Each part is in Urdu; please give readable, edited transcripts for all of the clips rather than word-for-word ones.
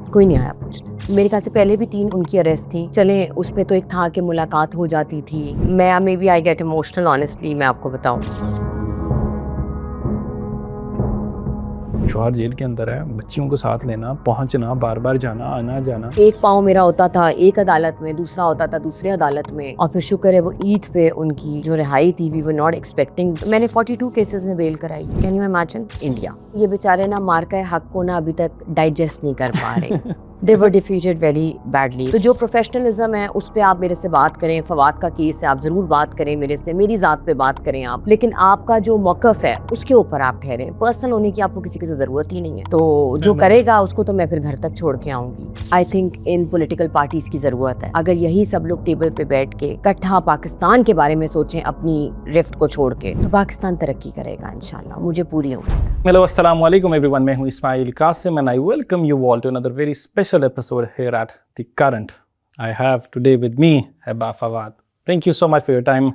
کوئی نہیں آیا پوچھنے. میرے خیال سے پہلے بھی 3 ان کی اریسٹ تھی. چلیں اس پہ تو ایک تھا کہ ملاقات ہو جاتی تھی. میں maybe I get emotional honestly, میں آپ کو بتاؤں. شوہر جیل کے اندر ہے, بچیوں کو ساتھ لینا, پہنچنا, بار بار جانا, آنا جانا. ایک پاؤں میرا ہوتا تھا ایک عدالت میں, دوسرا ہوتا تھا دوسری عدالت میں, اور پھر شکر ہے وہ عید پہ ان کی جو رہائی تھی, وی ور ناٹ ایکسپیکٹنگ. میں نے 42 کیسز میں بیل کرائی. Can you imagine India. یہ بیچارے نا مارکہ حق کو نا ابھی تک ڈائجسٹ نہیں کر پا رہے. They were defeated very badly. تو جو پروفیشنلزم ہے اس پہ آپ میرے سے بات کریں, فواد کا کیس ہے آپ ضرور بات کریں میرے سے, میری ذات پہ بات کریں آپ, لیکن آپ کا جو موقف ہے اس کے اوپر آپ ٹھہریں. پرسنل ہونے کی آپ کو کسی سے ضرورت ہی نہیں ہے. تو جو کرے گا اس کو تو میں پھر گھر تک چھوڑ کے آؤں گی. I think in political parties کی ضرورت ہے. اگر یہی سب لوگ ٹیبل پہ بیٹھ کے اکٹھا پاکستان کے بارے میں سوچیں اپنی رفٹ کو چھوڑ کے, تو پاکستان ترقی کرے گا انشاءاللہ, مجھے پوری امید ہے. ہیلو السلام علیکم ایوری ون, میں ہوں اسماعیل Qasim and I welcome you all to another very special episode here at The Current. I have today with me Heba Fawad. Thank you so much for your time.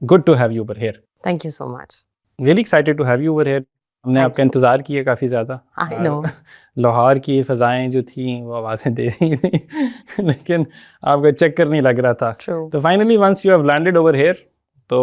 Good to have you over here. Thank you so much. Really excited to have you over here. ہم نے آپ کا انتظار کیا کافی زیادہ. I know. لاہور کی فضائیں جو تھیں وہ آوازیں دے رہی تھیں لیکن آپ کا چکر نہیں لگ رہا تھا. True. تو finally once you have landed over here, تو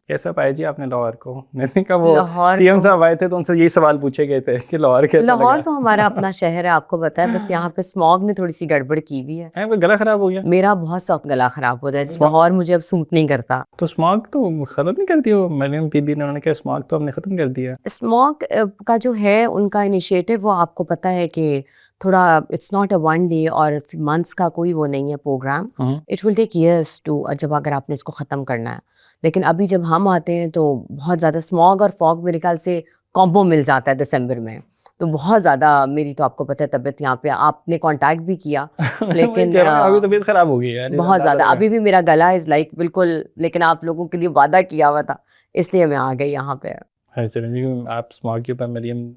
کیسا پایا جی آپ نے لاہور کو؟ میں نے کہا وہ سی ایم صاحب آئے تھے تو ان سے یہی سوال پوچھے گئے تھے کہ لاہور کیسا لگا. لاہور تو ہمارا اپنا شہر ہے, آپ کو پتا ہے, بس یہاں پہ اسموگ نے تھوڑی سی گڑبڑ کی ہوئی ہے. گلا خراب ہو گیا میرا بہت سخت گلا خراب ہوتا ہے, لاہور مجھے اب سوٹ نہیں کرتا. تو اسموگ تو ختم نہیں کرتی ہو؟ مریم بی بی نے, انہوں نے کہا اسموگ تو ہم نے ختم کر دیا. اسموگ کا جو ہے ان کا انیشیٹو, وہ آپ کو پتا ہے کہ تھوڑا it's not a one day اور منتھس کا کوئی وہ نہیں ہے program. It will take years to, جب اگر آپ نے اس کو ختم کرنا ہے. لیکن ابھی جب ہم آتے ہیں تو بہت زیادہ اسموگ اور فوگ میرے خیال سے کامبو مل جاتا ہے دسمبر میں, تو بہت زیادہ میری تو آپ کو پتہ ہے طبیعت, یہاں پہ آپ نے کانٹیکٹ بھی کیا لیکن ابھی طبیعت خراب ہو گئی ہے بہت زیادہ. ابھی بھی میرا گلا از لائک بالکل, لیکن آپ لوگوں کے لیے وعدہ کیا ہوا تھا اس لیے میں آ گئی یہاں پہ. آپ اسموگ کے اوپر مریم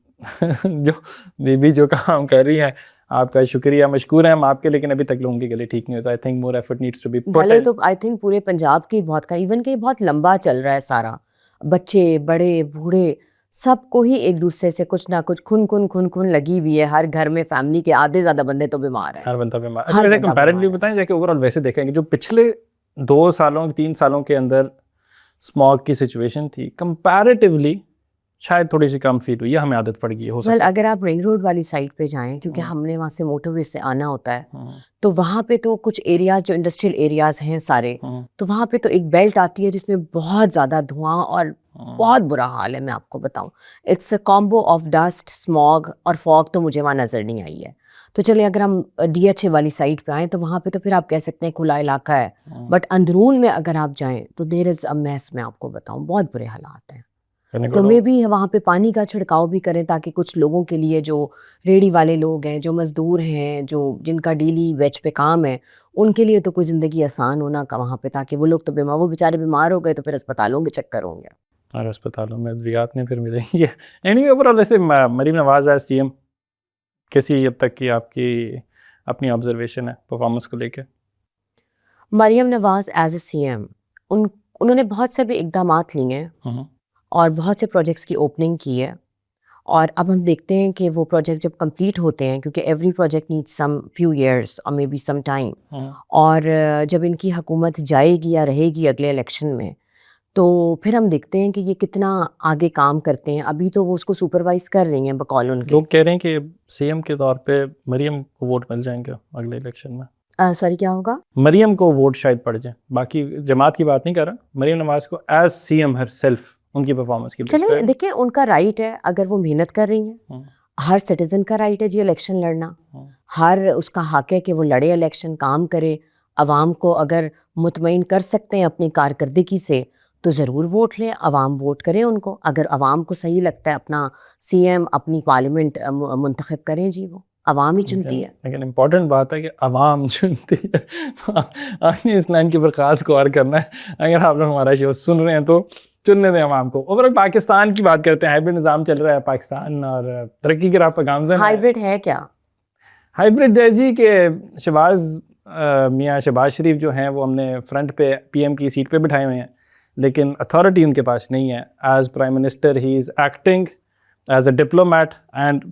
جو بی بی جو کام کر رہی ہے, آپ کا شکریہ, مشکور ہیں ہم آپ کے, لیکن ابھی تک لوگوں کے گلے ٹھیک نہیں ہوتا. I think more effort needs to be put. گلے تو آئی تھنک پورے پنجاب کی بہت کا, ایون کہ بہت لمبا چل رہا ہے سارا, بچے بڑے بوڑھے سب کو ہی ایک دوسرے سے کچھ نہ کچھ کھن لگی ہوئی ہے. ہر گھر میں فیملی کے آدھے زیادہ بندے تو بیمار ہیں. ہر بندہ بیمار. اچھا ویسے کمپیریٹیولی بتائیں جا کہ اوور آل ویسے دیکھیں کہ جو پچھلے 2 سالوں 3 سالوں کے اندر اسموگ کی سچویشن تھی, کمپیریٹیولی شاید تھوڑی سی کم فیل ہوئی, یا ہمیں عادت پڑ گئی ہو سکتا ہے. اگر آپ رنگ روڈ والی سائڈ پہ جائیں, کیونکہ ہم نے وہاں سے موٹر وے سے آنا ہوتا ہے, تو وہاں پہ تو کچھ ایریاز جو انڈسٹریل ایریاز ہیں سارے, تو وہاں پہ تو ایک بیلٹ آتی ہے جس میں بہت زیادہ دھواں اور بہت برا حال ہے. میں آپ کو بتاؤں, it's a combo of dust, smog اور فوگ, تو مجھے وہاں نظر نہیں آئی ہے. تو چلیں اگر ہم ڈی ایچ اے والی سائڈ پہ آئیں تو وہاں پہ تو پھر آپ کہہ سکتے ہیں کھلا علاقہ ہے, بٹ اندرون میں اگر آپ جائیں تو دیر از اے میس. میں آپ کو بتاؤں بہت برے حالات ہیں. تو میں بھی وہاں پہ پانی کا چھڑکاؤ بھی کریں تاکہ کچھ لوگوں کے لیے, جو ریڑھی والے لوگ ہیں, جو مزدور ہیں, جو جن کا ڈیلی ویج پہ کام ہے, ان کے لیے تو کوئی زندگی آسان ہونا کا وہاں پہ, تاکہ وہ لوگ تو بیمار, وہ بیچارے بیمار ہو گئے تو پھر اسپتالوں کے چکر ہوں گے, اور اسپتالوں میں ادویات نہیں پھر ملیں گے. اینی اوور آل ویسے Maryam Nawaz as C M کیسی اب تک کی آپ کی اپنی آبزرویشن ہے پرفارمنس کو لے کے؟ Maryam Nawaz as a C M, انہوں نے بہت سے بھی اقدامات لیے ہیں اور بہت سے پروجیکٹس کی اوپننگ کی ہے, اور اب ہم دیکھتے ہیں کہ وہ پروجیکٹ جب کمپلیٹ ہوتے ہیں, کیونکہ every project need some few years اور مے بی سم ٹائم, اور جب ان کی حکومت جائے گی یا رہے گی اگلے الیکشن میں, تو پھر ہم دیکھتے ہیں کہ یہ کتنا آگے کام کرتے ہیں. ابھی تو وہ اس کو سپروائز کر رہی ہیں بقول ان کے. لوگ کہہ رہے ہیں کہ سی ایم کے طور پہ مریم کو ووٹ مل جائیں گے اگلے الیکشن میں. سوری کیا ہوگا؟ مریم کو ووٹ شاید پڑ جائیں, باقی جماعت کی بات نہیں کر رہا, مریم نواز کو as C M herself ان کی پرفارمنس کی. چلیں دیکھیں, ان کا رائٹ ہے اگر وہ محنت کر رہی ہیں, ہر سٹیزن کا رائٹ ہے جی الیکشن لڑنا, ہر اس کا حق ہے کہ وہ لڑے الیکشن, کام کرے, عوام کو اگر مطمئن کر سکتے ہیں اپنی کارکردگی سے تو ضرور ووٹ لیں, عوام ووٹ کریں ان کو. اگر عوام کو صحیح لگتا ہے اپنا سی ایم, اپنی پارلیمنٹ منتخب کریں جی, وہ عوام ہی چنتی ہے. لیکن امپورٹنٹ بات ہے کہ عوام چنتی ہے. آپ نے اس لائن کے اوپر خاص غور کرنا ہے, اگر آپ لوگ ہمارا شو سن رہے ہیں تو چننے دیں عوام کو. اوور پاکستان کی بات کرتے ہیں, ہائیبرڈ نظام چل رہا ہے پاکستان اور ترقی کی راہ پر گامزن ہے. ہائیبرڈ ہے کیا؟ ہائیبرڈ ہے جی کہ میاں شہباز شریف جو ہیں وہ ہم نے فرنٹ پہ پی ایم کی سیٹ پہ بٹھائے ہوئے ہیں, لیکن اتھارٹی ان کے پاس نہیں ہے. As prime minister he is acting as a diplomat and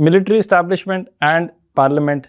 military establishment and parliament,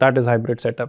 that is hybrid setup,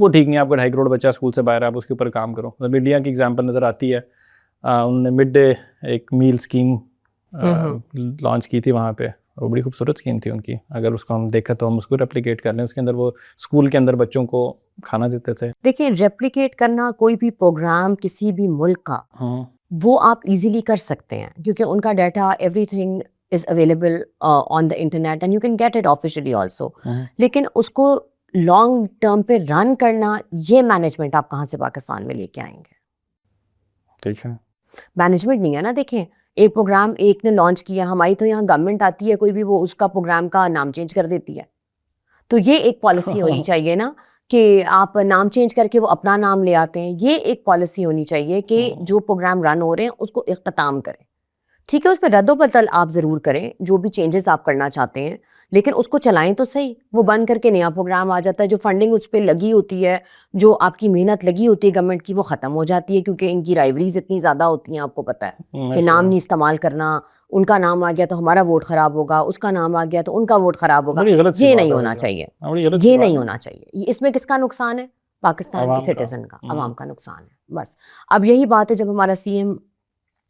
وہ ٹھیک نہیں. آپ کا 2.5 کروڑ بچہ اسکول سے باہر ہے, آپ اس کے اوپر کام کرو. مطلب انڈیا کی ایگزامپل نظر آتی ہے, انہوں نے مڈ ڈے ایک میل اسکیم لانچ کی تھی وہاں پہ, وہ بڑی خوبصورت اسکیم تھی ان کی. اگر اس کو ہم دیکھیں تو ہم اس کو ریپلیکیٹ کر لیں. اس کے اندر وہ اسکول کے اندر بچوں کو کھانا دیتے تھے. دیکھیں ریپلیکیٹ کرنا کوئی بھی پروگرام کسی بھی ملک کا وہ آپ ایزیلی کر سکتے ہیں, کیونکہ ان کا data everything is available on the internet and you can get it officially also. لیکن اس کو لانگ ٹرم پہ رن کرنا, یہ مینجمنٹ آپ کہاں سے پاکستان میں لے کے آئیں گے؟ ٹھیک ہے, مینجمنٹ نہیں ہے نا. دیکھیں ایک پروگرام ایک نے لانچ کیا, ہماری تو یہاں گورنمنٹ آتی ہے کوئی بھی, وہ اس کا پروگرام کا نام چینج کر دیتی ہے. تو یہ ایک پالیسی ہونی چاہیے نا کہ آپ نام چینج کر کے وہ اپنا نام لے آتے ہیں. یہ ایک پالیسی ہونی چاہیے کہ جو پروگرام رن ہو رہے ہیں اس کو اختتام کریں. ٹھیک ہے, اس پہ رد و بدل آپ ضرور کریں جو بھی چینجز آپ کرنا چاہتے ہیں, لیکن اس کو چلائیں تو صحیح. وہ بند کر کے نیا پروگرام آ جاتا ہے, جو فنڈنگ اس پہ لگی ہوتی ہے, جو آپ کی محنت لگی ہوتی ہے گورنمنٹ کی, وہ ختم ہو جاتی ہے, کیونکہ ان کی رائیوریز اتنی زیادہ ہوتی ہیں. آپ کو پتہ ہے کہ نام نہیں استعمال کرنا, ان کا نام آ گیا تو ہمارا ووٹ خراب ہوگا, اس کا نام آ گیا تو ان کا ووٹ خراب ہوگا. یہ نہیں ہونا چاہیے, یہ نہیں ہونا چاہیے. اس میں کس کا نقصان ہے؟ پاکستان کے سٹیزن کا, عوام کا نقصان ہے بس. اب یہی بات ہے, جب ہمارا سی ایم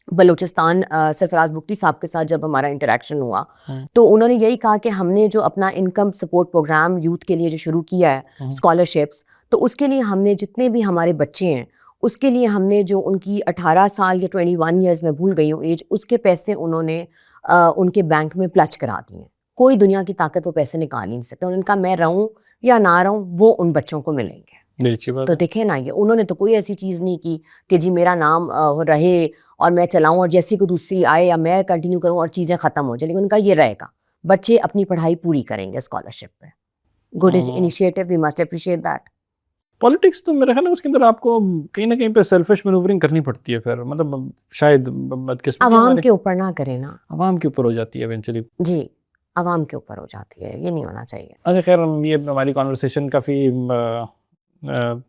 بلوچستان سرفراز بگٹی صاحب کے ساتھ جب ہمارا انٹریکشن ہوا تو انہوں نے یہی کہا کہ ہم نے جو اپنا انکم سپورٹ پروگرام یوتھ کے لیے جو شروع کیا ہے اسکالرشپس, تو اس کے لیے ہم نے جتنے بھی ہمارے بچے ہیں اس کے لیے ہم نے جو ان کی 18 سال یا 21 ایئرز میں بھول گئی ہوں ایج, اس کے پیسے انہوں نے ان کے بینک میں پلچ کرا دیے ہیں. کوئی دنیا کی طاقت وہ پیسے نکال ہی نہیں سکتا. ان کا میں رہوں یا نہ رہوں وہ ان بچوں کو ملیں گے. تو دیکھیں نا, یہ انہوں نے تو کوئی ایسی چیز نہیں کی کہ جی میرا نام رہے اور میں چلاؤں اور جیسی کو دوسری آئے یا میں کنٹینیو کروں اور چیزیں ختم ہو جائیں. لیکن ان کا یہ رہے گا, بچے اپنی پڑھائی پوری کریں گے اسکالرشپ پہ. Good initiative, we must appreciate that. Politics تو میرے خیال ہے اس کے اندر آپ کو کہیں نہ کہیں پہ سیلفش مینوورنگ کرنی پڑتی ہے. پھر مطلب شاید بدقسمتی عوام کے اوپر نہ کریں نا, عوام کے اوپر ہو جاتی ہے ایونچولی. جی عوام کے اوپر ہو جاتی ہے, یہ نہیں ہونا چاہیے. اچھا خیر, یہ ہماری کانورسیشن کافی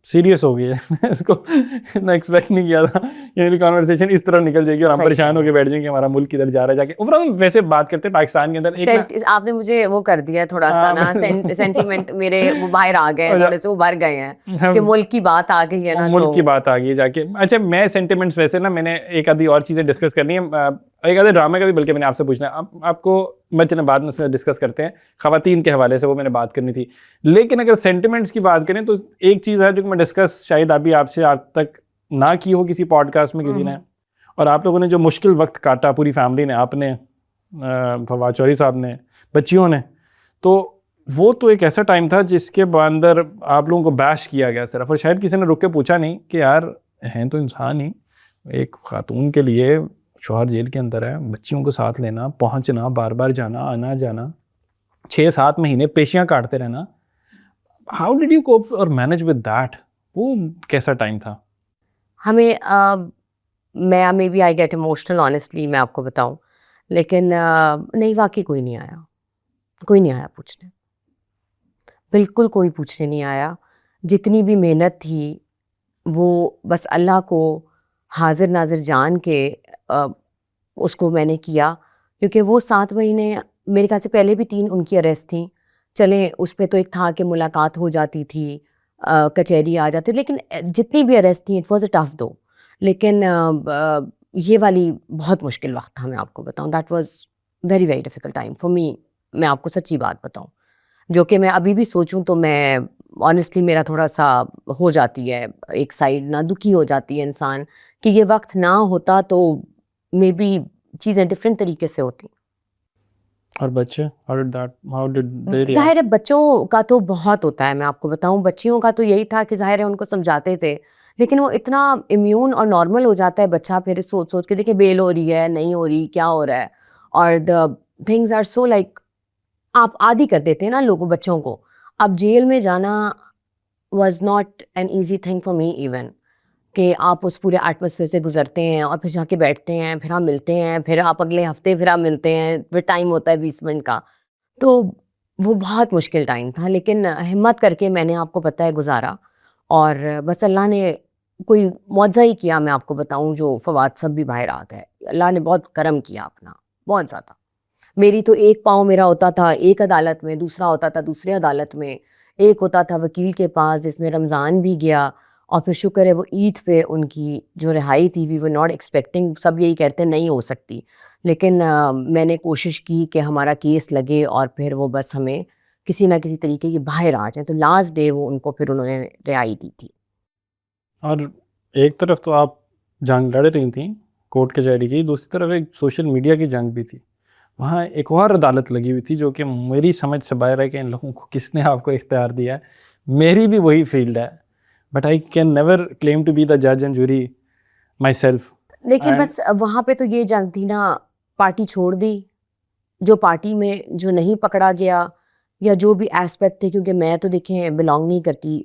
سیریس ہو گئی ہے. اس کو اتنا ایکسپیکٹ نہیں کیا تھا کہ میری کانورسیشن اس طرح نکل جائے گی اور ہم پریشان ہو کے بیٹھ جائیں کہ ہمارا ملک کدھر جا رہا ہے جا کے. اوورآل ویسے بات کرتے ہیں پاکستان کے اندر آپ نے مجھے وہ کر دیا تھوڑا سا نا, سینٹیمنٹ میرے وہ باہر آ گئے ہیں, تھوڑے سے ابھر گئے ہیں کہ ملک کی بات آ گئی ہے نا, ملک کی بات آ گئی جا کے. اچھا میں سینٹیمنٹس ویسے نا میں نے ایک آدھی اور چیزیں ڈسکس کرنی ہے, ایک آدھے ڈرامے کا بھی بلکہ میں نے آپ سے پوچھنا ہے. آپ کو میں چلیں بعد میں ڈسکس کرتے ہیں, خواتین کے حوالے سے وہ میں نے بات کرنی تھی. لیکن اگر سینٹیمنٹس کی بات کریں تو ایک چیز ہے جو کہ میں ڈسکس شاید ابھی آپ سے آج تک نہ کی ہو کسی پوڈ کاسٹ میں کسی نے, اور آپ لوگوں نے جو مشکل وقت کاٹا پوری فیملی نے, آپ نے, فواد چوہدری صاحب نے, بچیوں نے, تو وہ تو ایک ایسا ٹائم تھا جس کے اندر آپ لوگوں کو بیش کیا گیا صرف, اور شاید کسی نے رک کے پوچھا نہیں کہ یار ہیں تو انسان ہی. ایک خاتون کے لیے شوہر جیل کے اندر ہے, بچیوں کو ساتھ لینا, پہنچنا, بار بار جانا آنا جانا, 6-7 مہینے پیشیاں کاٹتے رہنا. ہاؤ ڈڈ یو کوپ اور مینیج ود دیٹ؟ وہ کیسا ٹائم تھا؟ ہمیں maybe I get emotional honestly, میں آپ کو بتاؤں, لیکن نہیں واقعی کوئی نہیں آیا پوچھنے, بالکل کوئی پوچھنے نہیں آیا. جتنی بھی محنت تھی وہ بس اللہ کو حاضر ناظر جان کے اس کو میں نے کیا, کیونکہ وہ 7 مہینے میرے خیال سے پہلے بھی 3 ان کی اریسٹ تھیں. چلیں اس پہ تو ایک تھا کہ ملاقات ہو جاتی تھی, کچہری آ جاتی, لیکن جتنی بھی اریسٹ تھیں اٹ واز اے ٹف دو. لیکن یہ والی بہت مشکل وقت تھا, میں آپ کو بتاؤں, that was very very difficult time for me. میں آپ کو سچی بات بتاؤں, جو کہ میں ابھی بھی سوچوں تو میں آنیسٹلی میرا تھوڑا سا ہو جاتی ہے ایک سائڈ نا, دکھی ہو جاتی ہے انسان کہ یہ وقت نہ ہوتا تو مے بی چیزیں ڈفرینٹ طریقے سے ہوتی. اور بچے ظاہر ہے بچوں کا تو بہت ہوتا ہے, میں آپ کو بتاؤں, بچیوں کا تو یہی تھا کہ ظاہر ہے ان کو سمجھاتے تھے, لیکن وہ اتنا امیون اور نارمل ہو جاتا ہے بچہ پھر سوچ کے دیکھیں بیل ہو رہی ہے نہیں ہو رہی کیا ہو رہا ہے, اور the things are so like آپ عادی کر دیتے ہیں نا لوگوں بچوں کو. اب جیل میں جانا was not an easy thing for me even, کہ آپ اس پورے ایٹماسفیئر سے گزرتے ہیں اور پھر جا کے بیٹھتے ہیں, پھر ہم ملتے ہیں, پھر آپ اگلے ہفتے پھر آپ ملتے ہیں, پھر ٹائم ہوتا ہے 20 منٹ کا. تو وہ بہت مشکل ٹائم تھا, لیکن ہمت کر کے میں نے آپ کو پتہ ہے گزارا, اور بس اللہ نے کوئی معجزہ ہی کیا. میں آپ کو بتاؤں جو فواد سب بھی باہر آ گئے, اللہ نے بہت کرم کیا اپنا, بہت زیادہ. میری تو ایک پاؤں میرا ہوتا تھا ایک عدالت میں, دوسرا ہوتا تھا دوسرے عدالت میں, ایک ہوتا تھا وکیل کے پاس جس میں رمضان بھی گیا اور پھر شکر ہے وہ عید پہ ان کی جو رہائی تھی وی ور ناٹ ایکسپیکٹنگ، سب یہی کہتے ہیں نہیں ہو سکتی، لیکن میں نے کوشش کی کہ ہمارا کیس لگے اور پھر وہ بس ہمیں کسی نہ کسی طریقے کی باہر آ جائیں، تو لاسٹ ڈے وہ ان کو پھر انہوں نے رہائی دی تھی. اور ایک طرف تو آپ جنگ لڑ رہی تھیں کورٹ کچہری کی، دوسری طرف ایک سوشل میڈیا کی جنگ بھی تھی. وہاں ایک اور عدالت لگی ہوئی تھی جو کہ میری سمجھ سے باہر ہے کہ ان لوگوں کو کس نے آپ کو اختیار دیا ہے. میری بھی وہی فیلڈ ہے but I can never claim to be the جج اینڈ جوری مائی سیلف. لیکن بس وہاں پہ تو یہ جنگ تھی نا، پارٹی چھوڑ دی، جو پارٹی میں جو نہیں پکڑا گیا یا جو بھی ایسپیکٹ تھے، کیونکہ میں تو دیکھیں بلانگ نہیں کرتی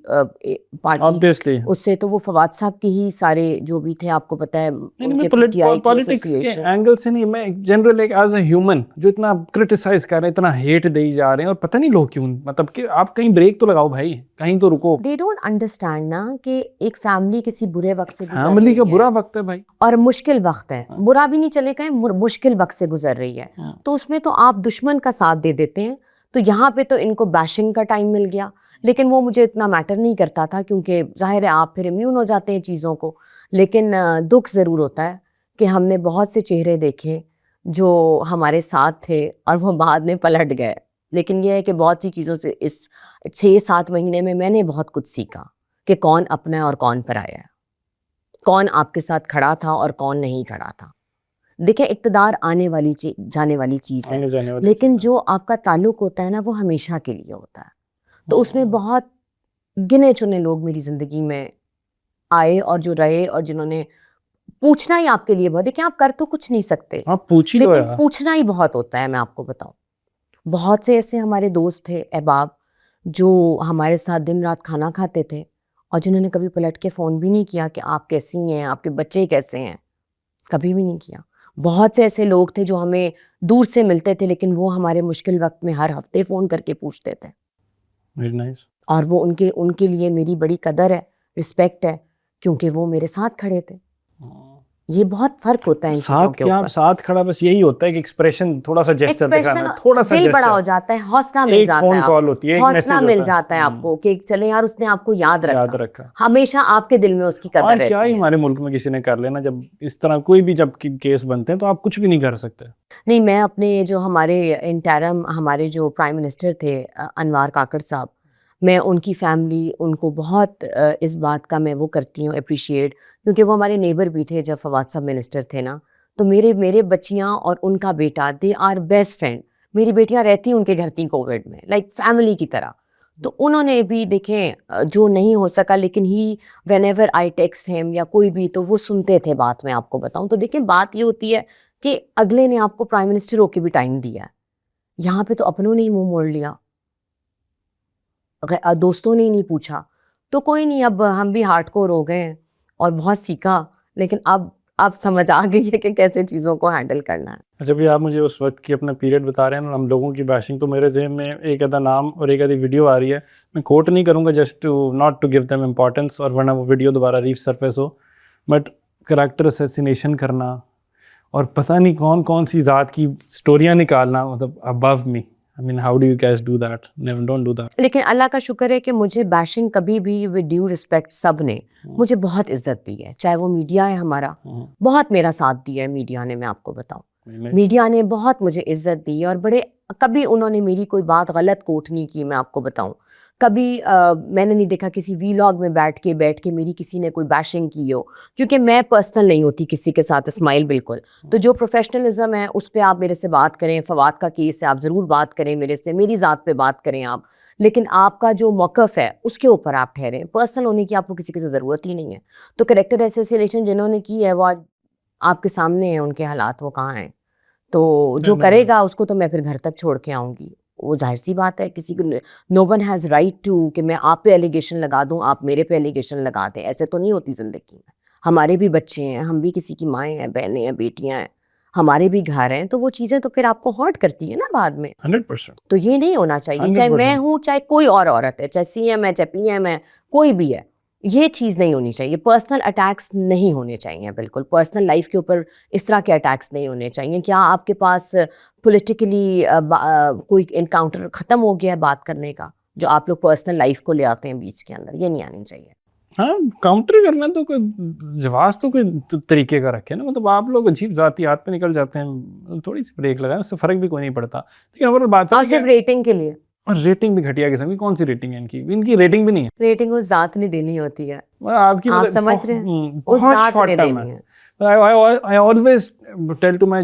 پارٹی آبویسلی. اس سے، تو وہ فواد صاحب کی ہی سارے جو بھی تھے آپ کو پتہ ہے پولیٹکس کے اینگل سے نہیں، میں جنرل ایک ایز اے ہیومن جو اتنا کرٹیسائز کر رہے ہیں، اتنا ہیٹ دے جا رہے ہیں، اور پتہ نہیں لوگ کیوں، مطلب کہ آپ کہیں بریک تو لگاؤ بھائی، کہیں تو رکو. دے ڈونٹ انڈرسٹینڈ نا کہ ایک فیملی کسی برے وقت سے گزر فیملی کا رہی ہے برا وقت ہے بھائی، اور مشکل وقت ہے، برا بھی نہیں چلے گئے، مشکل وقت سے گزر رہی ہے، تو اس میں تو آپ دشمن کا ساتھ دے دیتے ہیں. تو یہاں پہ تو ان کو بیشنگ کا ٹائم مل گیا، لیکن وہ مجھے اتنا میٹر نہیں کرتا تھا کیونکہ ظاہر ہے آپ پھر امیون ہو جاتے ہیں چیزوں کو. لیکن دکھ ضرور ہوتا ہے کہ ہم نے بہت سے چہرے دیکھے جو ہمارے ساتھ تھے اور وہ بعد میں پلٹ گئے. لیکن یہ ہے کہ بہت سی چیزوں سے اس 6-7 مہینے میں نے بہت کچھ سیکھا کہ کون اپنا ہے اور کون پرایا ہے، کون آپ کے ساتھ کھڑا تھا اور کون نہیں کھڑا تھا. دیکھیں اقتدار آنے والی جانے والی چیز ہے، لیکن جو آپ کا تعلق ہوتا ہے نا وہ ہمیشہ کے لیے ہوتا ہے. تو اس میں بہت گنے چنے لوگ میری زندگی میں آئے اور جو رہے اور جنہوں نے پوچھنا ہی آپ کے لیے بہت، دیکھیں آپ کر تو کچھ نہیں سکتے لیکن پوچھنا ہی بہت ہوتا ہے. میں آپ کو بتاؤں بہت سے ایسے ہمارے دوست تھے احباب جو ہمارے ساتھ دن رات کھانا کھاتے تھے اور جنہوں نے کبھی پلٹ کے فون بھی نہیں کیا کہ آپ کیسی ہیں، آپ کے بچے کیسے ہیں، کبھی بھی نہیں کیا. بہت سے ایسے لوگ تھے جو ہمیں دور سے ملتے تھے لیکن وہ ہمارے مشکل وقت میں ہر ہفتے فون کر کے پوچھتے تھے. اور وہ ان کے لیے میری بڑی قدر ہے، رسپیکٹ ہے، کیونکہ وہ میرے ساتھ کھڑے تھے. یہ بہت فرق ہوتا ہے ان چیزوں کے اوپر. ساتھ کھڑا بس یہی ہوتا ہے کہ ایکسپریشن تھوڑا سا جیسچر دکھانا، تھوڑا سا دل بڑا ہو جاتا ہے، حوصلہ مل جاتا ہے، حوصلہ مل جاتا ہے آپ کو کہ چلیں یار اس نے آپ کو یاد رکھا، ہمیشہ آپ کے دل میں اس کی قدر رہتی ہے. کیا ہی ہمارے ملک میں کسی نے کر لینا، جب اس طرح کوئی بھی جب کیس بنتے ہیں تو آپ کچھ بھی نہیں کر سکتے. نہیں، میں اپنے جو ہمارے انٹرم ہمارے جو پرائم منسٹر تھے انوار کاکڑ صاحب، میں ان کی فیملی ان کو بہت اس بات کا میں وہ کرتی ہوں اپریشیٹ، کیونکہ وہ ہمارے نیبر بھی تھے جب فواد صاحب منسٹر تھے نا. تو میرے بچیاں اور ان کا بیٹا دے آر بیسٹ فرینڈ. میری بیٹیاں رہتی ان کے گھر تھیں کووڈ میں، لائک فیملی کی طرح. تو انہوں نے بھی دیکھیں جو نہیں ہو سکا لیکن he whenever I text him یا کوئی بھی تو وہ سنتے تھے بات. میں آپ کو بتاؤں تو دیکھیں بات یہ ہوتی ہے کہ اگلے نے آپ کو پرائم منسٹر ہو کے بھی ٹائم دیا ہے، یہاں پہ تو اپنوں نے ہی منہ موڑ لیا، دوستوں نے ہی نہیں پوچھا. تو کوئی نہیں، اب ہم بھی ہارڈ کور ہو گئے ہیں اور بہت سیکھا، لیکن اب سمجھ آ گئی ہے کہ کیسے چیزوں کو ہینڈل کرنا ہے. اچھا بھی آپ مجھے اس وقت کی اپنا پیریڈ بتا رہے ہیں ہم لوگوں کی بیشنگ، تو میرے ذہن میں ایک آدھا نام اور ایک آدھی ویڈیو آ رہی ہے. میں کوٹ نہیں کروں گا just to not to give them importance, اور ورنہ وہ ویڈیو دوبارہ ری سرفیس ہو. بٹ کریکٹر اسیسینیشن کرنا اور پتہ نہیں کون سی ذات کی سٹوریاں نکالنا، مطلب ابو می، I mean, how do you guys do that? Never, don't do that. لیکن اللہ کا شکر ہے کہ مجھے بیشنگ کبھی بھی ود ڈیو رسپیکٹ سب نے مجھے بہت عزت دی ہے، چاہے وہ میڈیا ہے ہمارا، بہت میرا ساتھ دیا ہے میڈیا نے. میں آپ کو بتاؤں میڈیا نے بہت مجھے عزت دی ہے اور بڑے کبھی انہوں نے میری کوئی بات غلط کوٹ نہیں کی. میں آپ کو بتاؤں کبھی میں نے نہیں دیکھا کسی وی لاگ میں بیٹھ کے میری کسی نے کوئی بیشنگ کی ہو، کیونکہ میں پرسنل نہیں ہوتی کسی کے ساتھ اسمائل بالکل. تو جو پروفیشنلزم ہے اس پہ آپ میرے سے بات کریں، فواد کا کیس ہے آپ ضرور بات کریں میرے سے، میری ذات پہ بات کریں آپ، لیکن آپ کا جو موقف ہے اس کے اوپر آپ ٹھہریں. پرسنل ہونے کی آپ کو کسی کی ضرورت ہی نہیں ہے. تو کریکٹر ایسوسیشن جنہوں نے کی ہے وہ آج آپ کے سامنے ہیں، ان کے حالات وہ کہاں ہیں. تو جو کرے گا اس کو تو میں پھر گھر تک چھوڑ کے آؤں گی، وہ ظاہر سی بات ہے. کسی کو نو ون ہیز رائٹ ٹو کہ میں آپ پہ ایلیگیشن لگا دوں، آپ میرے پہ ایلیگیشن لگا دیں. ایسے تو نہیں ہوتی زندگی میں. ہمارے بھی بچے ہیں، ہم بھی کسی کی مائیں ہیں، بہنیں ہیں، بیٹیاں ہیں، ہمارے بھی گھر ہیں. تو وہ چیزیں تو پھر آپ کو ہرٹ کرتی ہیں نا بعد میں. 100%. تو یہ نہیں ہونا چاہیے، چاہے میں ہوں چاہے کوئی اور عورت ہے، چاہے سی ایم ہے چاہے پی ایم ہے، کوئی بھی ہے، یہ چیز نہیں ہونی چاہیے. پرسنل اٹیکس نہیں ہونے چاہیے، بالکل پرسنل لائف کے اوپر اس طرح کے اٹیکس نہیں ہونے چاہیے. کیا آپ کے پاس پولیٹیکلی کوئی انکاؤنٹر ختم ہو گیا ہے بات کرنے کا؟ جو آپ لوگ پرسنل لائف کو لے آتے ہیں بیچ کے اندر, یہ نہیں آنی چاہیے. ہاں کاؤنٹر کرنا تو کوئی جواز تو کوئی طریقے کا رکھے نا, مطلب آپ لوگ عجیب ذاتیات پہ نکل جاتے ہیں, تھوڑی سی بریک لگائیں, اس سے فرق بھی کوئی نہیں پڑتا. لیکن اوورآل بات ہے صرف ریٹنگ کے لیے, اور ریٹنگ بھی گھٹیا قسم کی, کون سی ریٹنگ ہے ان کی ریٹنگ بھی نہیں ہے. ریٹنگ اس ذات نے دینی ہوتی ہے, آپ کی سمجھ رہے ہیں, اس بہت ذات شارٹ نے ٹرم دینی ہے. I always tell to my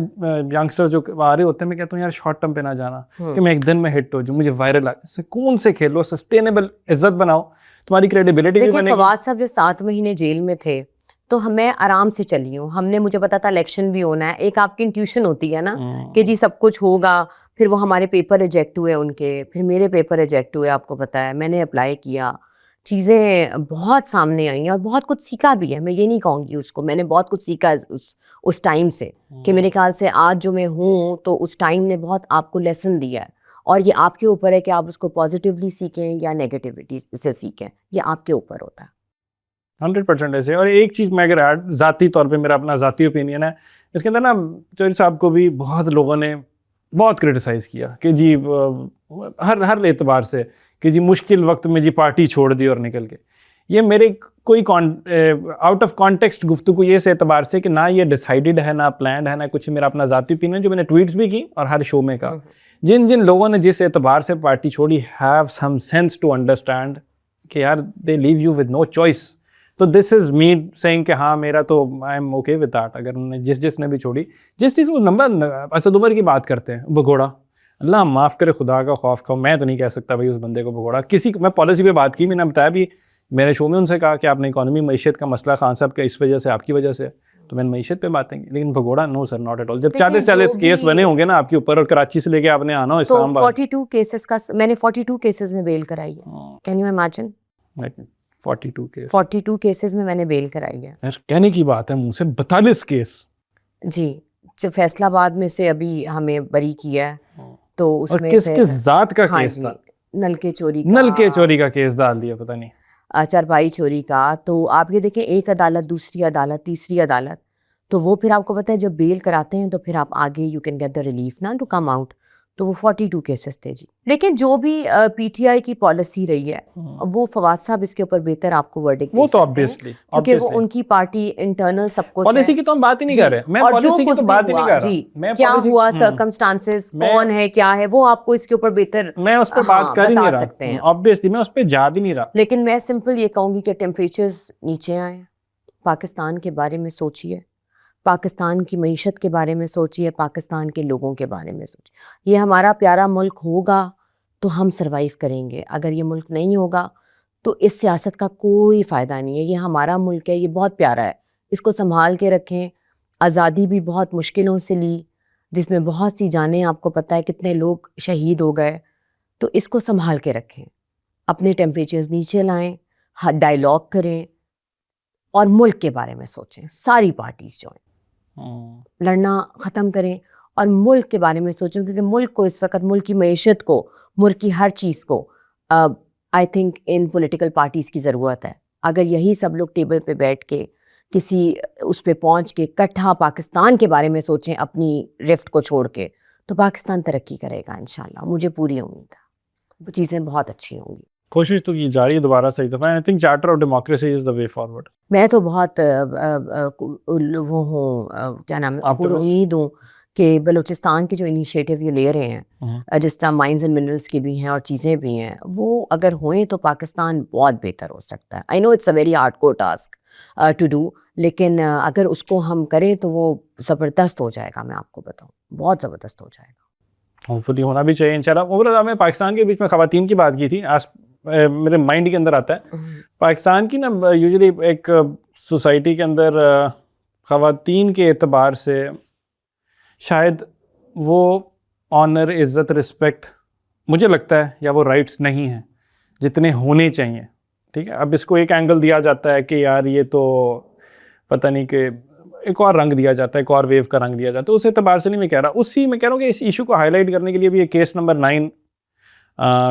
youngsters جو آ رہے ہوتے ہیں, میں کہتا ہوں یار شارٹ ٹرم پہ نہ جانا کہ میں ایک دن میں ہٹ ہو جاؤں, مجھے وائرل آ, سکون سے کھیلو, سسٹینیبل عزت بناؤ, تمہاری کریڈیبلٹی بھی بنے گی. فواد صاحب جو 7 مہینے جیل میں تھے تو میں آرام سے چلی ہوں, ہم نے, مجھے پتا تھا الیکشن بھی ہونا ہے, ایک آپ کی انٹیوشن ہوتی ہے نا کہ جی سب کچھ ہوگا. پھر وہ ہمارے پیپر ریجیکٹ ہوئے ان کے, پھر میرے پیپر ریجیکٹ ہوئے, آپ کو پتا ہے میں نے اپلائی کیا, چیزیں بہت سامنے آئیں اور بہت کچھ سیکھا بھی ہے. میں یہ نہیں کہوں گی اس کو, میں نے بہت کچھ سیکھا اس ٹائم سے, کہ میرے خیال سے آج جو میں ہوں تو اس ٹائم نے بہت آپ کو لیسن دیا ہے, اور یہ آپ کے اوپر ہے کہ آپ اس کو پازیٹیولی سیکھیں یا نیگیٹیوٹی سے سیکھیں, یہ آپ کے اوپر ہوتا ہے. 100% ایسے. اور ایک چیز میں اگر ذاتی طور پہ میرا اپنا ذاتی اوپینین ہے اس کے اندر نا, چوہدری صاحب کو بھی بہت لوگوں نے بہت کرٹیسائز کیا کہ جی ہر اعتبار سے کہ جی مشکل وقت میں جی پارٹی چھوڑ دی اور نکل کے. یہ میرے کوئی آؤٹ آف کانٹیکسٹ گفتگو یہ اس اعتبار سے کہ نہ یہ ڈیسائیڈڈ ہے, نہ پلانڈ ہے, نہ کچھ. میرا اپنا ذاتی اوپینین جو میں نے ٹویٹس بھی کی اور ہر شو میں کہا, جن لوگوں نے جس اعتبار سے پارٹی چھوڑی, have some sense to understand کہ یار they leave you with no choice. تو دس از می سینگ کہ ہاں میرا تو I am okay with that. اگر انہوں نے جس نے بھی چھوڑی, جس چیز وہ نمبر اسد عمر کی بات کرتے ہیں, بھگوڑا, اللہ معاف کرے, خدا کا خوف کھاؤ, میں تو نہیں کہہ سکتا بھائی اس بندے کو بھگوڑا. کسی میں پالیسی پہ بات کی, میں نے بتایا بھی میرے شو میں, ان سے کہا کہ آپ نے اکانومی معیشت کا مسئلہ خان صاحب کا اس وجہ سے, آپ کی وجہ سے, تو میں نے معیشت پہ باتیں کی. لیکن بھگوڑا نو سر, ناٹ ایٹ آل. جب 40 کیس بنے ہوں گے نا آپ کے اوپر, اور کراچی سے لے کے آپ نے آنا ہو اسلام آباد, 42 کیسز کا میں نے 42 کیسز میں بیل کرائی ہے. کین یو امیجن 42 کیسز میں نے بیل کرائی ہے. کہنے کی بات ہے منہ سے 42 کیس. جی, فیصلہ آباد میں سے ابھی ہمیں بری کیا ہے, تو اس میں کس ذات کا کیس تھا؟ نل کے چوری کا کیس ڈال دیا, پتہ نہیں چارپائی چوری کا. تو آپ یہ دیکھیں, ایک عدالت, دوسری عدالت, تیسری عدالت, تو وہ پھر آپ کو پتہ ہے جب بیل کراتے ہیں تو پھر آپ آگے you can get the relief نا ٹو کم آؤٹ. تو وہ 42 کیسز تھے جی. لیکن جو بھی پی ٹی آئی کی پالیسی رہی ہے, وہ فواد صاحب اس کے اوپر بہتر آپ کو ورڈکٹ وہ تو آبویسلی, کیونکہ وہ ان کی پارٹی انٹرنل سب کچھ پالیسی کی تو ہم بات ہی نہیں کر رہے. میں پالیسی کی تو بات ہی نہیں کر رہا. جی, کیا ہوا, سرکمسٹانسز کون ہے, کیا ہے, وہ آپ کو اس کے اوپر بہتر میں اس پہ بات کر ہی نہیں رہا. آبویسلی میں اس پہ جا بھی نہیں رہا. لیکن میں سمپل یہ کہوں گی کہ ٹیمپریچرز نیچے آئیں, پاکستان کے بارے میں سوچیے, پاکستان کی معیشت کے بارے میں سوچیے, پاکستان کے لوگوں کے بارے میں سوچیے. یہ ہمارا پیارا ملک ہوگا تو ہم سروائیو کریں گے. اگر یہ ملک نہیں ہوگا تو اس سیاست کا کوئی فائدہ نہیں ہے. یہ ہمارا ملک ہے, یہ بہت پیارا ہے, اس کو سنبھال کے رکھیں. آزادی بھی بہت مشکلوں سے لی, جس میں بہت سی جانیں, آپ کو پتہ ہے کتنے لوگ شہید ہو گئے. تو اس کو سنبھال کے رکھیں, اپنے ٹیمپریچرز نیچے لائیں, ڈائیلاگ کریں, اور ملک کے بارے میں سوچیں. ساری پارٹیز جو ہیں لڑنا ختم کریں اور ملک کے بارے میں سوچیں, کیونکہ ملک کو اس وقت, ملک کی معیشت کو, ملک کی ہر چیز کو I think in political parties کی ضرورت ہے. اگر یہی سب لوگ ٹیبل پہ بیٹھ کے کسی اس پہ پہنچ کے اکٹھا پاکستان کے بارے میں سوچیں اپنی رفٹ کو چھوڑ کے, تو پاکستان ترقی کرے گا انشاءاللہ. مجھے پوری امید ہے, وہ چیزیں بہت اچھی ہوں گی. کوشش تو کی جا رہی ہے دوبارہ صحیح دفعہ. I think charter of democracy is the way forward. میں تو بہت وہ ہوں, کیا نام ہے, پور امید ہوں کہ بلوچستان کے جو انیشیٹو یہ لے رہے ہیں, جس طرح مائنز اینڈ منرلس کی بھی ہیں اور چیزیں بھی ہیں, وہ اگر ہوئیں تو پاکستان بہت بہتر ہو سکتا ہے. I know it's a very hardcore task to do, لیکن اگر اس کو ہم کریں تو وہ زبردست ہو جائے گا. میں آپ کو بتاؤں, بہت زبردست ہو جائے گا. ہوپ فلی ہونا بھی چاہیے انشاءاللہ. اوورآل میں پاکستان کے بیچ میں خواتین کی بات کی تھی, آج میرے مائنڈ کے اندر آتا ہے پاکستان کی نا, یوزلی ایک سوسائٹی کے اندر خواتین کے اعتبار سے شاید وہ آنر, عزت, رسپیکٹ مجھے لگتا ہے, یا وہ رائٹس نہیں ہیں جتنے ہونے چاہیے. ٹھیک ہے, اب اس کو ایک اینگل دیا جاتا ہے کہ یار یہ تو پتہ نہیں, کہ ایک اور رنگ دیا جاتا ہے, ایک اور ویو کا رنگ دیا جاتا ہے. اس اعتبار سے نہیں میں کہہ رہا, میں کہہ رہا ہوں کہ اس ایشو کو ہائی لائٹ کرنے کے لیے بھی یہ کیس نمبر 9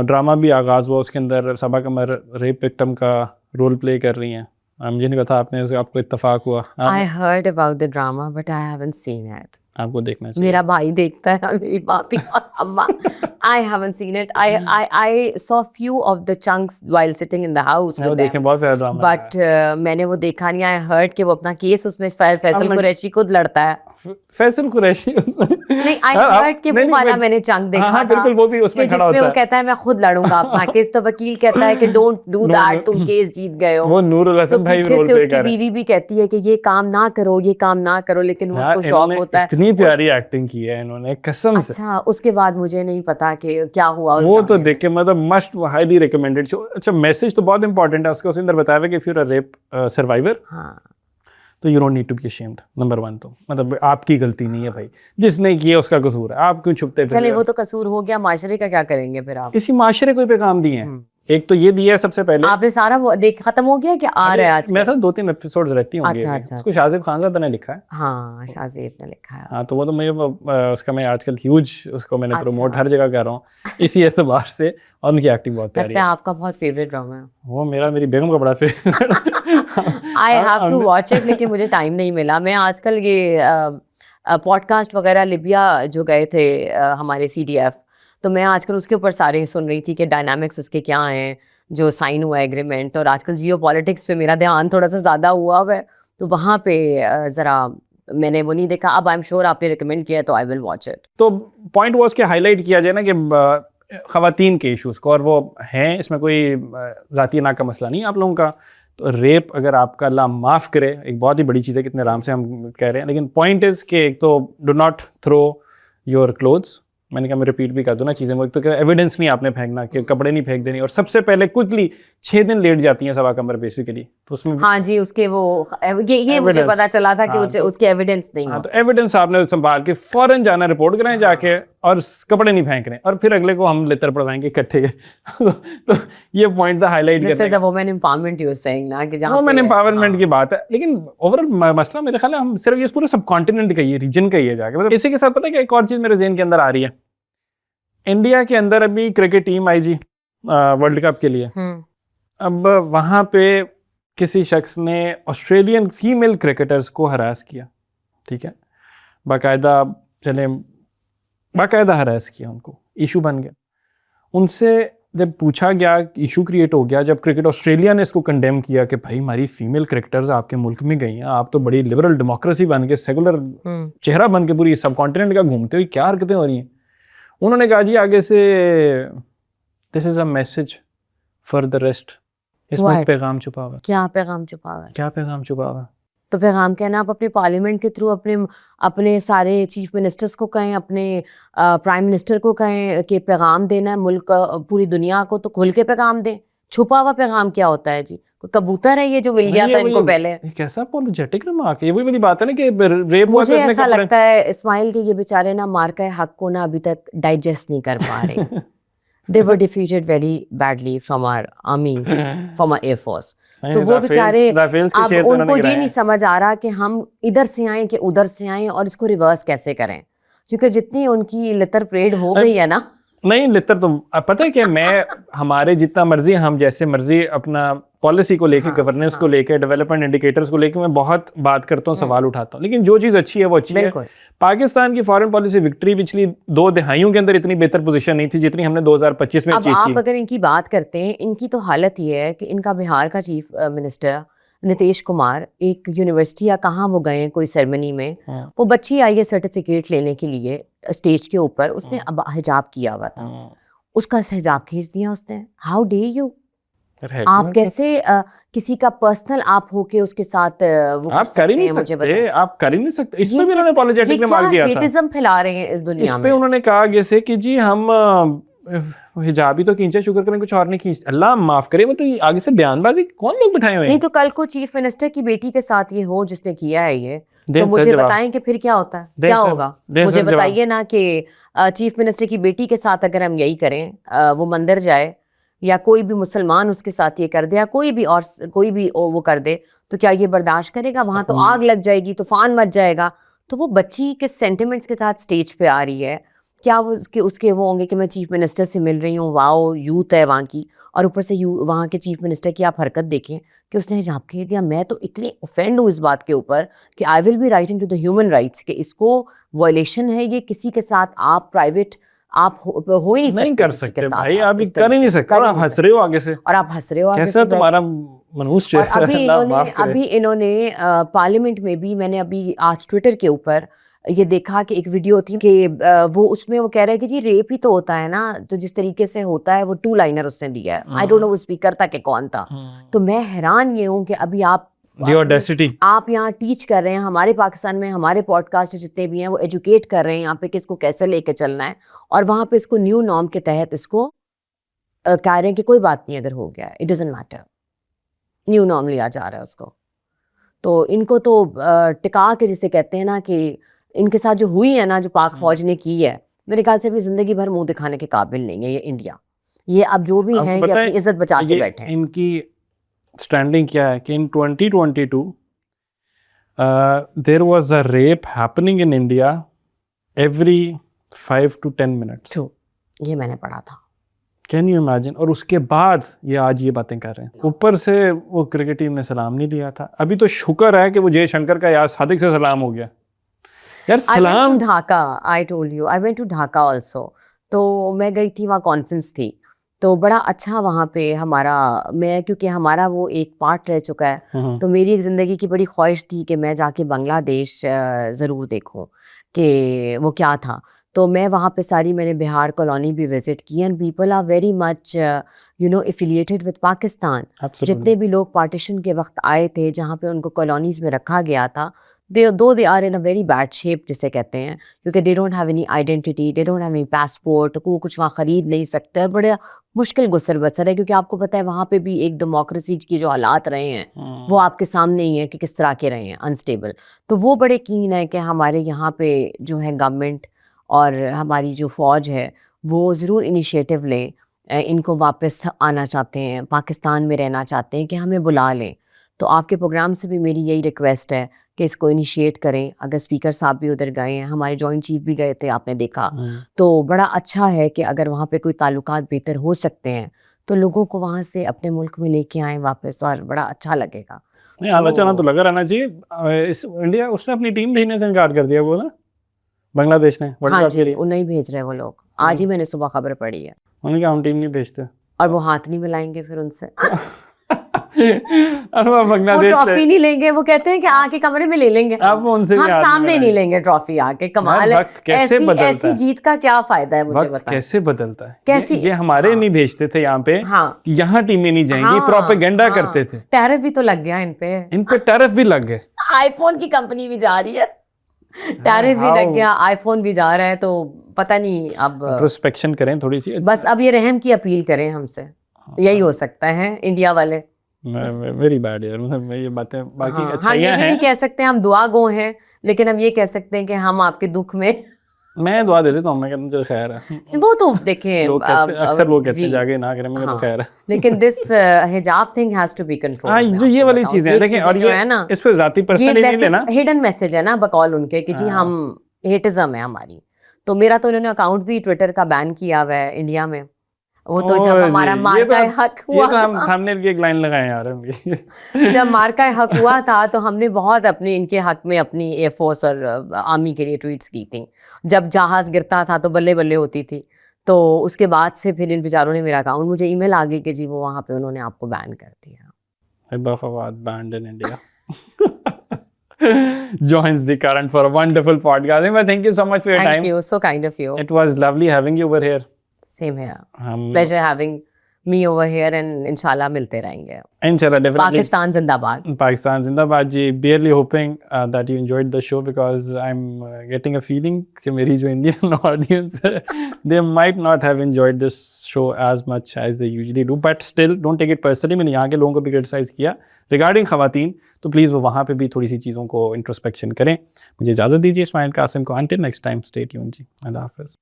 ڈرامہ بھی آغاز ہوا. اس کے اندر صبا قمر ریپ وکٹم کا رول پلے کر رہی ہیں. مجھے نہیں پتا آپ کو اتفاق ہوا. I heard about the drama but I haven't seen it. آپ کو دیکھنا چاہیے. میرا بھائی دیکھتا ہے, میری باپی اور اماں. I haven't seen it. I saw few of the chunks while sitting in the house with دیکھیں them. بہت زیادہ ڈرامہ. But میں نے وہ دیکھا نہیں. I heard کہ وہ اپنا کیس اس میں فیصل قریشی خود لڑتا ہے. فیصل قریشی نہیں, I heard کہ وہ والا میں نے چنک دیکھا تھا. بالکل وہ بھی اس میں کھڑا ہوتا ہے, جس میں وہ کہتا ہے میں خود لڑوں گا اپنا کیس, تو وکیل کہتا ہے کہ ڈونٹ ڈو دیٹ, تم کیس جیت گئے ہو. وہ نور الحسن بھائی پیچھے سے اس کی بیوی بھی کہتی ہے کہ یہ کام نہ کرو, یہ کام نہ کرو, لیکن اس کو شوق ہوتا ہے. اتنی پیاری ایکٹنگ کی ہے انہوں نے قسم سے. اچھا, اس کے بعد مجھے نہیں پتا کہ کیا ہوا. وہ تو دیکھ کے مطلب مسٹ ہائیلی ریکمینڈیڈ. اچھا میسج تو بہت امپورٹنٹ ہے, اس کے اندر بتایا ہوا کہ if you are a rape survivor تو you don't need to be ashamed. Number 1 تو مطلب آپ کی غلطی نہیں ہے بھائی, جس نے کیا اس کا قصور ہے, آپ کیوں چھپتے پھر. چلے وہ تو قصور ہو گیا, معاشرے کا کیا کریں گے پھر آپ. اسی معاشرے کو پیغام دیے ہیں. ایک تو یہ دیا ہے سب سے پہلے, آپ نے سارا ختم ہو گیا کہ آ رہا ہے آج. میرے خیال 2-3 ایپیسوڈز رہتی ہوں گے. اس کو شاہزیب خانزادہ نے لکھا ہے. ہاں شاہزیب نے لکھا ہے. ہاں تو وہ تو میں اس کا میں آج کل ہیوج اس کو میں نے پروموٹ ہر جگہ کر رہا ہوں اسی اعتبار سے, اور ان کی ایکٹنگ بہت پیاری ہے. آپ کا بہت فیوریٹ ڈرامہ ہے وہ. میری بیگم کا بڑا favourite. I have to watch it, لیکن مجھے ٹائم نہیں ملا. میں آج کل یہ پوڈ کاسٹ وغیرہ لیبیا جو گئے تھے ہمارے CDF, تو میں آج کل اس کے اوپر سارے سن رہی تھی کہ ڈائنامکس اس کے کیا ہیں جو سائن ہوا ہے ایگریمنٹ. اور آج کل جیو پالیٹکس پہ میرا دھیان تھوڑا سا زیادہ ہوا ہے, تو وہاں پہ ذرا میں نے وہ نہیں دیکھا. اب آئی ایم شیور آپ نے ریکمینڈ کیا تو آئی ول واچ اٹ. تو پوائنٹ واز کہ ہائی لائٹ کیا جائے نا کہ خواتین کے ایشوز کو, اور وہ ہیں, اس میں کوئی ذاتی ناک کا مسئلہ نہیں آپ لوگوں کا. تو ریپ اگر آپ کا اللہ معاف کرے, ایک بہت ہی بڑی چیز ہے, کتنے آرام سے ہم کہہ رہے ہیں, لیکن پوائنٹ از کہ ایک تو do not through your clothes. میں نے کہا میں ریپیٹ بھی کر دوں نا چیزیں, وہ ایک تو کہ ایویڈنس نہیں آپ نے پھینکنا, کہ کپڑے نہیں پھینک دینے, اور سب سے پہلے کوئکلی 6 دن لیٹ جاتی ہیں سوا کمر بیسیکلی. تو اس میں ہاں جی, اس کے وہ یہ مجھے پتا چلا تھا کہ اس کے ایویڈنس نہیں. ہاں تو ایویڈنس آپ نے سنبھال کے فوراً جانا, رپورٹ کریں جا کے, اور کپڑے نہیں پھینک رہے, اور پھر اگلے کو ہم لتر پڑوائیں گے اکٹھے. تو یہ پوائنٹ تھا ہائی لائٹ کرنے کا. وومن امپاورمنٹ یو سیئنگ نا, کہ جہاں وومن امپاورمنٹ کی بات ہے, لیکن اوورآل مسئلہ میرے خیال ہے ہم صرف یہ پورے سب کانٹیننٹ کا, یہ ریجن کا ہی ہے جا کے. مطلب اسی کے ساتھ پتہ ہے کہ ایک اور چیز میرے ذہن کے اندر آ رہی ہے. انڈیا کے اندر ابھی کرکٹ ٹیم آئی جی ورلڈ کپ کے لیے. اب وہاں پہ کسی شخص نے آسٹریلین فیمیل کرکٹرز کو ہراس کیا, ٹھیک ہے, باقاعدہ ہراس کیا, ان کو ایشو بن گیا. ان سے جب پوچھا گیا, ایشو کریٹ ہو گیا, جب کرکٹ آسٹریلیا نے اس کو کنڈیم کیا کہ بھائی ہماری فیمیل کرکٹرز آپ کے ملک میں گئی ہیں, آپ تو بڑی لبرل ڈیموکریسی بن کے, سیکولر چہرہ بن کے پوری سب کانٹیننٹ کا گھومتے ہوئے کیا حرکتیں ہو رہی ہیں. انہوں نے کہا جی آگے سے this is a message for the rest. اس میں پیغام چھپا ہوا. کیا پیغام چھپا ہوا ہے؟ کیا پیغام چھپا ہوا ہے؟ تو پیغام کہنا, آپ اپنے پارلیمنٹ کے تھرو اپنے سارے چیف منسٹرز کو کہیں, اپنے پرائم منسٹر کو کہیں کہ پیغام دینا ہے ملک, پوری دنیا کو, تو کھل کے پیغام دیں. چھپا ہوا پیغام کیا ہوتا ہے جی؟ کبوتر ہے یہ جو مل گیا تھا ان کو پہلے. کیسا اپولوجیٹک ریمارک ہے یہ, وہی والی بات ہے نا کہ ریپ. مجھے ایسا لگتا ہے اسماعیل کہ یہ بیچارے نا مارکہ حق کو نا ابھی تک ڈائجسٹ نہیں کر پا رہے. They were defeated very badly from our army, from our air force. تو وہ بیچارے اب ان کو یہ نہیں سمجھ آ رہا کہ ہم ادھر سے آئیں کہ ادھر سے آئیں, اور اس کو ریورس کیسے کریں, کیونکہ جتنی ان کی لتر پریڈ ہو گئی ہے نا. نہیں لتر تو پتہ ہے کہ میں ہمارے جتنا مرضی ہم جیسے مرضی اپنا پالیسی کو لے کے, گورننس کو لے کے, ڈیولپمنٹ انڈیکیٹرز کو لے کے میں بہت بات کرتا ہوں, سوال اٹھاتا ہوں, لیکن جو چیز اچھی ہے وہ اچھی ہے. پاکستان کی فارن پالیسی وکٹری پچھلی 2 دہائیوں کے اندر اتنی بہتر پوزیشن نہیں تھی جتنی ہم نے 2025 میں اچیو کی. اب آپ اگر ان کی بات کرتے ہیں, ان کی تو حالت یہ ہے کہ ان کا بہار کا چیف منسٹر نتیش کمار ایک یونیورسٹی یا کہاں وہ گئے کوئی سیرمنی میں, وہ بچی آئی ہے سرٹیفکیٹ لینے کے لیے اسٹیج کے اوپر, اس نے حجاب کیا ہوا تھا, اس کا حجاب کھینچ دیا اس نے. ہاؤ ڈے یو, آپ کیسے کسی کا پرسنل آپ ہو کے اس کے ساتھ آپ کر ہی نہیں سکتے, آپ کر ہی نہیں سکتے. اس پہ بھی انہوں نے اپولوجیٹک ریمارک دیا تھا. ہیٹزم پھیلا رہے ہیں اس دنیا میں. اس پہ انہوں نے کہا جیسے کہ جی ہم حجاب ہی تو کھینچا, شکر کریں کچھ اور نہیں کھینچ, اللہ معاف کرے. مطلب آگے سے بیان بازی کون لوگ بٹھائے ہوئے ہیں. نہیں تو کل کو چیف منسٹر کی بیٹی کے ساتھ یہ ہو جس نے کیا ہے یہ, تو مجھے بتائیں کہ پھر کیا ہوتا ہے, کیا ہوگا. مجھے بتائیے نا کہ چیف منسٹر کی بیٹی کے ساتھ اگر ہم یہی کریں, وہ مندر جائے یا کوئی بھی مسلمان اس کے ساتھ یہ کر دے, یا کوئی بھی وہ کر دے, تو کیا یہ برداشت کرے گا؟ وہاں تو آگ لگ جائے گی, طوفان مچ جائے گا. تو وہ بچی کے سینٹیمنٹس کے ساتھ اسٹیج پہ آ رہی ہے, کیا اس کے وہ ہوں گے کہ میں چیف منسٹر سے مل رہی ہوں, واؤ یوتھ ہے وہاں کی, اور اوپر سے وہاں کے چیف منسٹر کی آپ حرکت دیکھیں کہ اس نے حجاب کہہ دیا. میں تو اتنی اوفینڈ ہوں اس بات کے اوپر کہ I will be writing to the human rights کہ اس کو وائلیشن ہے یہ, کسی کے ساتھ آپ پرائیویٹ آپ ہو ہی نہیں کر سکتے بھائی, آپ کر ہی نہیں سکتے, اور آپ ہنس رہے ہو آگے سے, اور آپ ہنس رہے ہو کیسا تمہارا منحوس چہرہ ہے. ابھی انہوں نے پارلیمنٹ میں بھی, میں نے ابھی آج ٹویٹر کے اوپر یہ دیکھا کہ ایک ویڈیو تھی کہ وہ اس میں وہ کہہ رہے ہیں کہ جی ریپ ہی تو ہوتا ہے نا, تو جس طریقے سے ہوتا ہے وہ 2 لائنر اس نے دیا ہے. آئی ڈونٹ نو وہ اسپیکر تھا کہ کون تھا. تو میں حیران یہ ہوں کہ ابھی آپ یہاں ٹیچ کر رہے ہیں, ہمارے پاکستان میں ہمارے پوڈ کاسٹ جتنے بھی ہیں وہ ایجوکیٹ کر رہے ہیں یہاں پہ کہ اس کو کیسے لے کے چلنا ہے, اور وہاں پہ اس کو نیو نارم کے تحت اس کو کہہ رہے ہیں کہ کوئی بات نہیں اگر ہو گیا, it doesn't matter, new norm لیا جا رہا ہے اس کو. تو ان کو تو ٹکا کے جسے کہتے ہیں نا کہ ان کے ساتھ جو ہوئی ہے نا, جو پاک فوج نے کی ہے, میرے خیال سے بھی زندگی بھر منہ دکھانے کے قابل نہیں ہے یہ انڈیا. یہ اب جو بھی ہیں یہ اپنی عزت بچا کے بیٹھے ہیں. ان کی اسٹینڈنگ کیا ہے کہ ان 2022 there was a rape happening in India every 5 to 10 minutes. True. یہ میں نے پڑھا تھا. Can you imagine? اور اس کے بعد یہ آج یہ باتیں کر رہے ہیں. اوپر سے وہ کرکٹ ٹیم نے سلام نہیں دیا تھا. ابھی تو شکر ہے کہ وہ جے شنکر کا یار صادق سے سلام ہو گیا. یار سلام. Dhaka, I told you I went to Dhaka also. تو میں گئی تھی, وہاں کانفرنس تھی, تو بڑا اچھا وہاں پہ ہمارا, میں کیونکہ ہمارا وہ ایک پارٹ رہ چکا ہے, تو میری ایک زندگی کی بڑی خواہش تھی کہ میں جا کے بنگلہ دیش ضرور دیکھوں کہ وہ کیا تھا. تو میں وہاں پہ ساری, میں نے بہار کالونی بھی وزٹ کی, and people are very much affiliated with Pakistan. جتنے بھی لوگ پارٹیشن کے وقت آئے تھے جہاں پہ ان کو کالونیز میں رکھا گیا تھا, they are in a very bad shape جسے کہتے ہیں, کیونکہ they don't have any identity, they don't have any passport, وہ کچھ وہاں خرید نہیں سکتے, بڑے مشکل گزر بسر ہے. کیونکہ آپ کو پتہ ہے وہاں پہ بھی ایک ڈیموکریسی کی جو حالات رہے ہیں وہ آپ کے سامنے ہی ہیں کہ کس طرح کے رہے ہیں, انسٹیبل. تو وہ بڑے کین ہے کہ ہمارے یہاں پہ جو ہے گورنمنٹ اور ہماری جو فوج ہے وہ ضرور انیشیٹو لیں, ان کو واپس آنا چاہتے ہیں, پاکستان میں رہنا چاہتے ہیں, کہ ہمیں بلا لیں. تو آپ کے پروگرام سے بھی میری یہی ریکویسٹ ہے کہ اس کو انیشیٹ کریں. اگر اسپیکر صاحب بھی ادھر گئے ہیں, ہمارے جوائنٹ چیف بھی گئے تھے, آپ نے دیکھا, تو بڑا اچھا ہے کہ اگر وہاں پہ کوئی تعلقات بہتر ہو سکتے ہیں تو لوگوں کو وہاں سے اپنے ملک میں لے کے آئیں واپس, اور بڑا اچھا لگے گا. نہیں آنا چاہنا تو لگا رہنا چاہیے. انڈیا اس نے اپنی ٹیم بھیجنے سے انکار کر دیا, وہ نا بنگلہ دیش نے. ہاں جی, وہ نہیں بھیج رہے وہ لوگ. آج ہی میں نے صبح خبر پڑھی ہے, انہوں نے کہا ہم ٹیم نہیں بھیجتے, اور وہ ہاتھ نہیں ملائیں گے پھر ان سے, وہ ٹرافی نہیں لیں گے. وہ کہتے ہیں کہ آ کے کمرے میں لے لیں گے, اب ان سے ہم سامنے نہیں لیں گے ٹرافی آ کے. کمال ہے, ایسی جیت کا کیا فائدہ ہے, مجھے بتائیں کیسے بدلتا ہے. کیسے یہ ہمارے نہیں بھیجتے تھے یہاں پہ, یہاں ٹیمیں نہیں جائیں گی, پروپیگنڈا کرتے تھے. ٹیرف بھی تو لگ گیا ان پہ ٹیرف بھی لگ گئے. آئی فون کی کمپنی بھی جا رہی ہے, ٹیرف بھی لگ گیا, آئی فون بھی جا رہا ہے. تو پتہ نہیں, اب انٹروسپیکشن کریں تھوڑی سی, بس اب یہ رحم کی اپیل کریں ہم سے, یہی ہو سکتا ہے انڈیا والے. ویری بیڈ یار, مطلب یہ باتیں باقی اچھائیاں ہیں. یہ بھی کہہ سکتے ہیں ہم دعا گو ہیں, لیکن ہم یہ کہہ سکتے ہیں کہ ہم آپ کے دکھ میں, میں دعا دے دیتا ہوں, میں کہتا ہوں چل خیر ہے. وہ تو دیکھیں اکثر وہ کہتے ہیں جا کے نہ کریں, میں کہتا ہوں خیر ہے. لیکن دس حجاب thing has to be control. ہاں جو یہ والی چیزیں دیکھیں, اور یہ ہے نا اس پہ ذاتی پرسنلی نہیں لینا, ہڈن میسج ہے نا بقول ان کے کہ جی ہم ہیٹزم ہے ہماری. تو میرا تو انہوں نے اکاؤنٹ بھی ٹویٹر کا بین کیا ہوا ہے انڈیا میں. وہ تو جب ہمارا مارکہ حق ہوا, یہ تو ہم نے ایک لائن لگائے یار, جب مارکہ حق ہوا تھا تو ہم نے بہت اپنے ان کے حق میں اپنی ایئر فورس اور آرمی کے لیے ٹویٹس کی تھیں. جب جہاز گرتا تھا تو بلے بلے ہوتی تھی. تو اس کے بعد سے پھر ان بیچاروں نے میرا اکاؤنٹ, مجھے ای میل آ گئی کہ جی وہ وہاں پہ انہوں نے آپ کو بین کر دیا. Hibba Fawad banned in India joins the current for a wonderful podcast. Thank you so much for your time. Thank you, so kind of you. It was lovely having you over here. Same here. Pleasure having me over here, and inshallah milte rahenge. Inshallah, definitely. Pakistan Zindabad. Pakistan Zindabad ji. Barely hoping that you enjoyed the show, because I'm getting a feeling that meri jo Indian audience hai, they might not have enjoyed this show as much as they usually do. But still, don't take it personally. میں نے یہاں کے لوگوں کو بھی criticize کیا regarding خواتین, تو پلیز وہ وہاں پہ بھی تھوڑی سی چیزوں کو انٹروسپیکشن کریں. مجھے اجازت دیجیے اسماعیل قاسم کو. Until next time, stay tuned جی. اللہ حافظ.